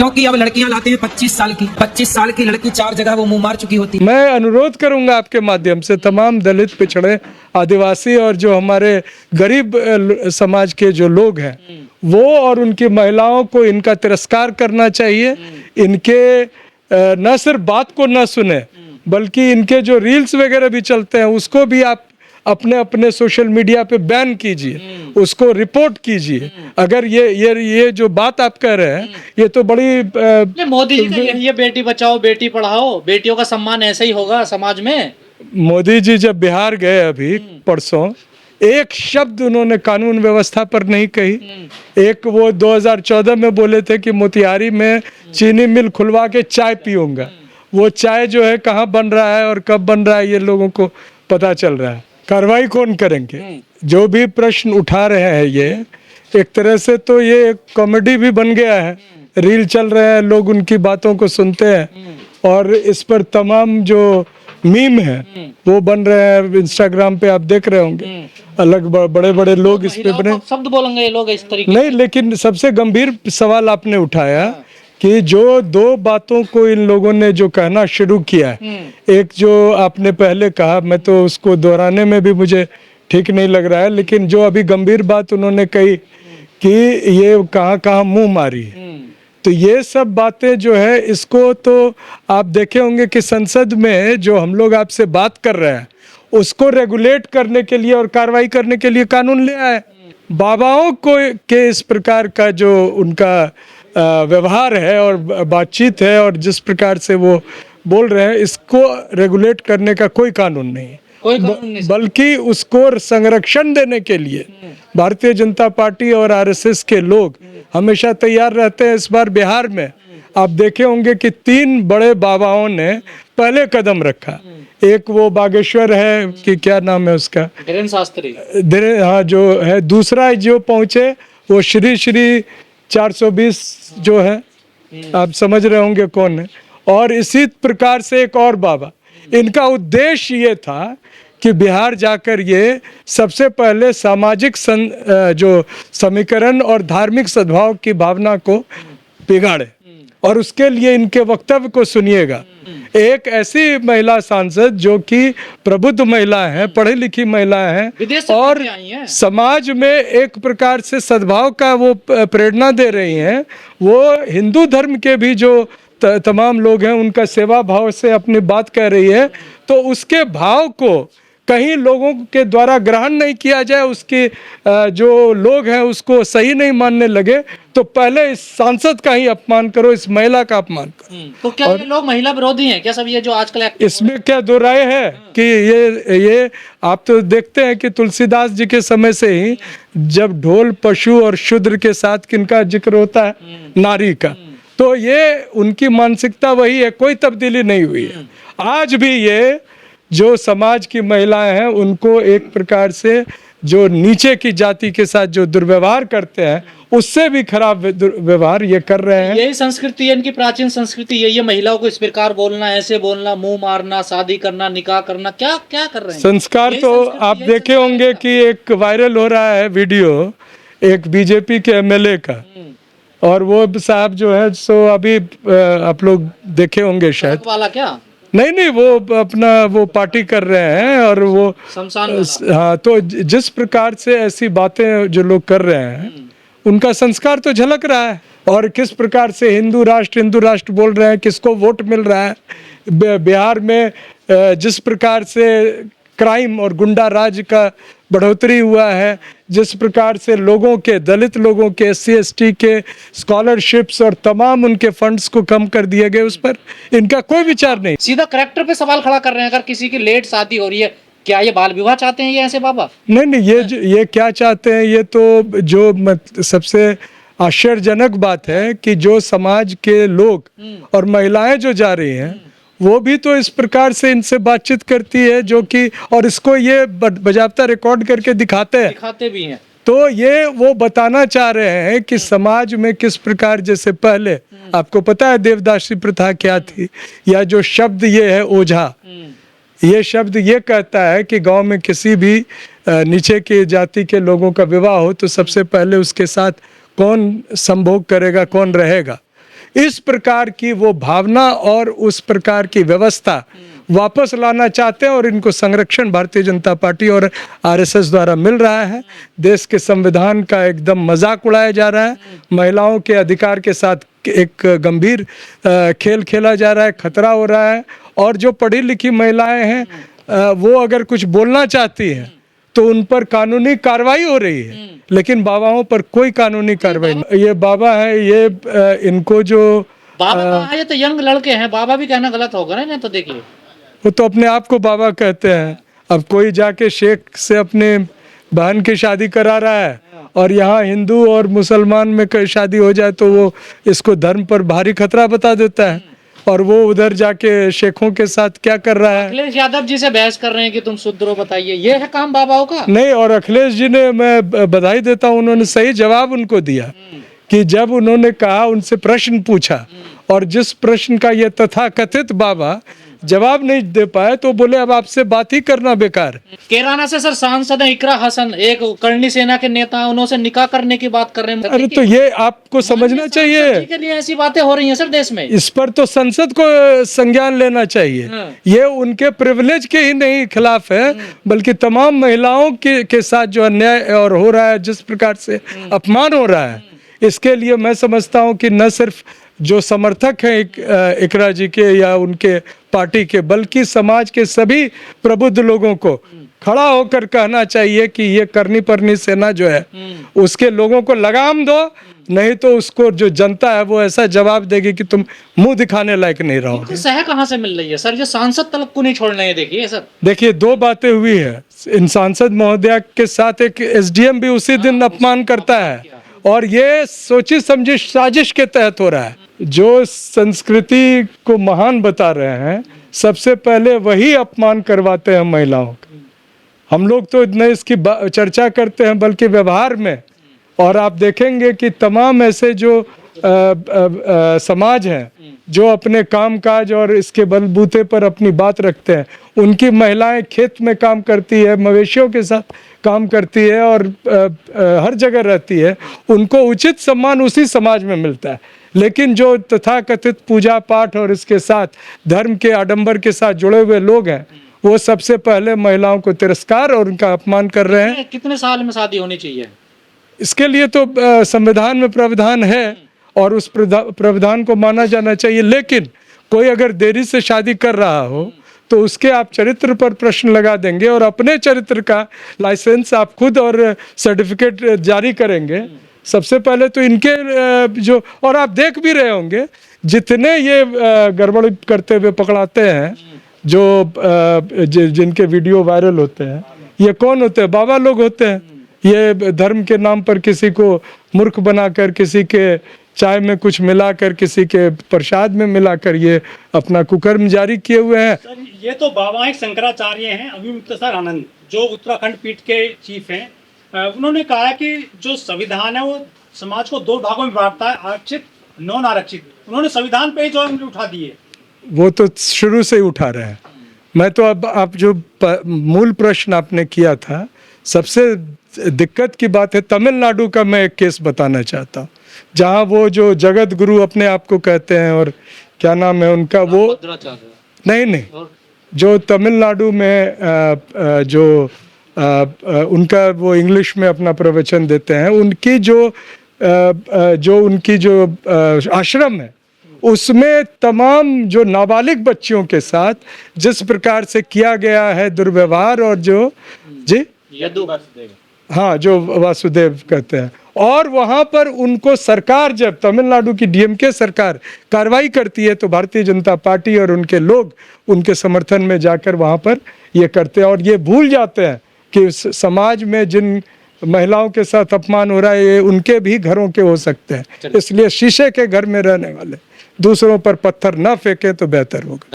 क्योंकि अब लड़कियां लाते हैं 25 साल की लड़की 4 जगह वो मुंह मार चुकी होती। मैं अनुरोध करूंगा आपके माध्यम से तमाम दलित, पिछड़े, आदिवासी और जो हमारे गरीब समाज के जो लोग हैं वो और उनकी महिलाओं को इनका तिरस्कार करना चाहिए। इनके न सिर्फ बात को न सुने बल्कि इनके जो रील्स वगैरह भी चलते हैं उसको भी आप अपने अपने सोशल मीडिया पे बैन कीजिए, उसको रिपोर्ट कीजिए। अगर ये जो बात आप कह रहे हैं ये तो बड़ी मोदी जी का यही है, बेटी बचाओ बेटी पढ़ाओ, बेटियों का सम्मान ऐसे ही होगा समाज में। मोदी जी जब बिहार गए अभी परसों, एक शब्द उन्होंने कानून व्यवस्था पर नहीं कही। एक वो 2014 में बोले थे कि मोतिहारी में चीनी मिल खुलवा के चाय पीऊंगा। वो चाय जो है कहाँ बन रहा है और कब बन रहा है ये लोगों को पता चल रहा है। कार्रवाई कौन करेंगे? जो भी प्रश्न उठा रहे हैं ये एक तरह से तो ये एक कॉमेडी भी बन गया है। रील चल रहे हैं, लोग उनकी बातों को सुनते हैं और इस पर तमाम जो मीम है वो बन रहे हैं। इंस्टाग्राम पे आप देख रहे होंगे, अलग बड़े बड़े लोग इस पे बने। शब्द बोलेंगे ये लोग इस तरीके नहीं, लेकिन सबसे गंभीर सवाल आपने उठाया कि जो दो बातों को इन लोगों ने जो कहना शुरू किया है, एक जो आपने पहले कहा, मैं तो उसको दोहराने में भी मुझे ठीक नहीं लग रहा है, लेकिन जो अभी गंभीर बात उन्होंने कही कि ये कहाँ कहाँ मुंह मारी है, तो ये सब बातें जो है इसको तो आप देखे होंगे कि संसद में जो हम लोग आपसे बात कर रहे हैं उसको रेगुलेट करने के लिए और कार्रवाई करने के लिए कानून ले आए। बाबाओं को के इस प्रकार का जो उनका व्यवहार है और बातचीत है और जिस प्रकार से वो बोल रहे हैं, इसको रेगुलेट करने का कोई कानून नहीं है, बल्कि उसको संरक्षण देने के लिए भारतीय जनता पार्टी और आरएसएस के लोग हमेशा तैयार रहते हैं। इस बार बिहार में आप देखे होंगे कि 3 बड़े बाबाओं ने पहले कदम रखा। एक वो बागेश्वर है कि क्या नाम है उसका, धीरेन्द्र शास्त्री, हाँ जो है। दूसरा जो पहुंचे वो श्री 420 जो है, आप समझ रहे होंगे कौन है। और इसी प्रकार से एक और बाबा, इनका उद्देश्य ये था कि बिहार जाकर ये सबसे पहले सामाजिक जो समीकरण और धार्मिक सद्भाव की भावना को बिगाड़े, और उसके लिए इनके वक्तव्य को सुनिएगा। एक ऐसी महिला सांसद जो कि प्रबुद्ध महिला है, पढ़ी लिखी महिला है और समाज में एक प्रकार से सद्भाव का वो प्रेरणा दे रही हैं। वो हिंदू धर्म के भी जो तमाम लोग हैं उनका सेवा भाव से अपनी बात कह रही है, तो उसके भाव को कहीं लोगों के द्वारा ग्रहण नहीं किया जाए, उसके जो लोग हैं उसको सही नहीं मानने लगे, तो पहले इस सांसद का ही अपमान करो, इस महिला का अपमान करो। तो क्या ये लोग महिला विरोधी हैं क्या सब? ये जो आजकल इसमें क्या दो राय है कि ये आप तो देखते हैं कि तुलसीदास जी के समय से ही जब ढोल, पशु और शूद्र के साथ किनका जिक्र होता है, नारी का, तो ये उनकी मानसिकता वही है, कोई तब्दीली नहीं हुई है। आज भी ये जो समाज की महिलाएं हैं उनको एक प्रकार से जो नीचे की जाति के साथ जो दुर्व्यवहार करते हैं उससे भी खराब व्यवहार ये कर रहे हैं। यही संस्कृति है इनकी, प्राचीन संस्कृति यही है, महिलाओं को इस प्रकार बोलना, ऐसे बोलना, मुंह मारना, शादी करना, निकाह करना, क्या क्या कर रहे हैं संस्कार। तो आप देखे होंगे कि एक वायरल हो रहा है वीडियो एक बीजेपी के एमएलए का, और वो साहब जो है सो अभी आप लोग देखे होंगे शायद वाला क्या, नहीं वो अपना वो पार्टी कर रहे हैं और वो हाँ, तो जिस प्रकार से ऐसी बातें जो लोग कर रहे हैं उनका संस्कार तो झलक रहा है। और किस प्रकार से हिंदू राष्ट्र बोल रहे हैं, किसको वोट मिल रहा है। बिहार में जिस प्रकार से क्राइम और गुंडा राज का बढ़ोतरी हुआ है, जिस प्रकार से लोगों के, दलित लोगों के, SC ST के स्कॉलरशिप्स और तमाम उनके फंड्स को कम कर दिए गए, उस पर इनका कोई विचार नहीं। सीधा करेक्टर पे सवाल खड़ा कर रहे हैं। अगर किसी की लेट शादी हो रही है, क्या ये बाल विवाह चाहते हैं ये ऐसे बाबा? नहीं, ये क्या चाहते हैं, ये तो जो सबसे आश्चर्यजनक बात है कि जो समाज के लोग और महिलाएं जो जा रही हैं वो भी तो इस प्रकार से इनसे बातचीत करती है, जो कि और इसको ये बजाबता रिकॉर्ड करके दिखाते भी हैं। तो ये वो बताना चाह रहे हैं कि समाज में किस प्रकार, जैसे पहले आपको पता है देवदासी प्रथा क्या थी, या जो शब्द ये है ओझा, ये शब्द ये कहता है कि गांव में किसी भी नीचे के जाति के लोगों का विवाह हो तो सबसे पहले उसके साथ कौन संभोग करेगा, कौन रहेगा, इस प्रकार की वो भावना और उस प्रकार की व्यवस्था वापस लाना चाहते हैं और इनको संरक्षण भारतीय जनता पार्टी और आरएसएस द्वारा मिल रहा है। देश के संविधान का एकदम मजाक उड़ाया जा रहा है, महिलाओं के अधिकार के साथ एक गंभीर खेल खेला जा रहा है, खतरा हो रहा है। और जो पढ़ी लिखी महिलाएं हैं वो अगर कुछ बोलना चाहती हैं तो उन पर कानूनी कार्रवाई हो रही है, लेकिन बाबाओं पर कोई कानूनी कार्रवाई नहीं। ये बाबा है, ये इनको जो बाबा ये तो यंग लड़के हैं, बाबा भी कहना गलत होगा ना। तो देखिए वो तो अपने आप को बाबा कहते हैं। अब कोई जाके शेख से अपने बहन की शादी करा रहा है और यहाँ हिंदू और मुसलमान में शादी हो जाए तो वो इसको धर्म पर भारी खतरा बता देता है, और वो उधर जाके शेखों के साथ क्या कर रहा है। अखिलेश यादव जी से बहस कर रहे हैं कि तुम शुद्ध हो, बताइए ये है काम बाबाओं का? नहीं, और अखिलेश जी ने, मैं बधाई देता हूँ, उन्होंने सही जवाब उनको दिया कि जब उन्होंने कहा, उनसे प्रश्न पूछा और जिस प्रश्न का ये तथाकथित बाबा जवाब नहीं दे पाए तो बोले अब आपसे बात ही करना बेकार। कैराना से सर सांसद है इकरा हसन, एक करनी सेना के नेता हैं, उन्होंने निकाह करने की बात कर रहे हैं। अरे तो ये आपको समझना चाहिए के लिए ऐसी बातें हो रही हैं सर देश में। इस पर तो संसद को संज्ञान लेना चाहिए। ये उनके प्रिविलेज के ही नहीं खिलाफ है, बल्कि तमाम महिलाओं के साथ जो अन्याय और हो रहा है, जिस प्रकार से अपमान हो रहा है, इसके लिए मैं समझता हूँ कि न सिर्फ जो समर्थक हैं इकरा जी के या उनके पार्टी के, बल्कि समाज के सभी प्रबुद्ध लोगों को खड़ा होकर कहना चाहिए कि ये करनी परनी सेना जो है उसके लोगों को लगाम दो, नहीं तो उसको जो जनता है वो ऐसा जवाब देगी कि तुम मुंह दिखाने लायक नहीं रहोगे। सह कहाँ से मिल रही है सर? ये सांसद तलक को नहीं छोड़ रहे हैं। देखिए सर, देखिए दो बातें हुई है। इन सांसद महोदया के साथ एक एसडीएम भी उसी दिन अपमान करता है, और ये सोची समझी साजिश के तहत हो रहा है। जो संस्कृति को महान बता रहे हैं, सबसे पहले वही अपमान करवाते हैं महिलाओं का। हम लोग तो न इसकी चर्चा करते हैं बल्कि व्यवहार में, और आप देखेंगे कि तमाम ऐसे जो समाज हैं जो अपने कामकाज और इसके बलबूते पर अपनी बात रखते हैं, उनकी महिलाएं खेत में काम करती है, मवेशियों के साथ काम करती है और हर जगह रहती है, उनको उचित सम्मान उसी समाज में मिलता है। लेकिन जो तथाकथित पूजा पाठ और इसके साथ धर्म के आडंबर के साथ जुड़े हुए लोग हैं, वो सबसे पहले महिलाओं को तिरस्कार और उनका अपमान कर रहे हैं। कितने साल में शादी होनी चाहिए? इसके लिए तो संविधान में प्रावधान है और उस प्रावधान को माना जाना चाहिए। लेकिन कोई अगर देरी से शादी कर रहा हो तो उसके आप चरित्र पर प्रश्न लगा देंगे और अपने चरित्र का लाइसेंस आप खुद और सर्टिफिकेट जारी करेंगे। सबसे पहले तो इनके जो, और आप देख भी रहे होंगे जितने ये गड़बड़ करते हुए पकड़ाते हैं, जो जिनके वीडियो वायरल होते हैं, ये कौन होते हैं? बाबा लोग होते हैं। ये धर्म के नाम पर किसी को मूर्ख बनाकर, किसी के चाय में कुछ मिलाकर, किसी के प्रसाद में मिलाकर ये अपना कुकर्म जारी किए हुए हैं। सर ये तो बाबा एक शंकराचार्य हैं, अभिमुक्तेश्वर आनंद, जो उत्तराखंड पीठ के चीफ हैं। उन्होंने कहा कि जो संविधान है वो समाज को दो भागों में बांटता है, आरक्षित नॉन आरक्षित। उन्होंने संविधान पे ही जो उठा दिए, वो तो शुरू से ही उठा रहे हैं। मैं तो अब आप जो मूल प्रश्न आपने किया था, सबसे दिक्कत की बात है तमिलनाडु का। मैं एक केस बताना चाहता हूँ जहाँ वो जो जगत गुरु अपने आप को कहते हैं, और क्या नाम है उनका, वो नहीं, जो तमिलनाडु में जो उनका वो इंग्लिश में अपना प्रवचन देते हैं, उनकी जो उनकी जो आश्रम है, उसमें तमाम जो नाबालिग बच्चियों के साथ जिस प्रकार से किया गया है दुर्व्यवहार, और जो जी हाँ, जो वासुदेव कहते हैं, और वहाँ पर उनको सरकार, जब तमिलनाडु की डीएमके सरकार कार्रवाई करती है तो भारतीय जनता पार्टी और उनके लोग उनके समर्थन में जाकर वहाँ पर ये करते हैं, और ये भूल जाते हैं कि समाज में जिन महिलाओं के साथ अपमान हो रहा है ये उनके भी घरों के हो सकते हैं। इसलिए शीशे के घर में रहने वाले दूसरों पर पत्थर न फेंके तो बेहतर होगा।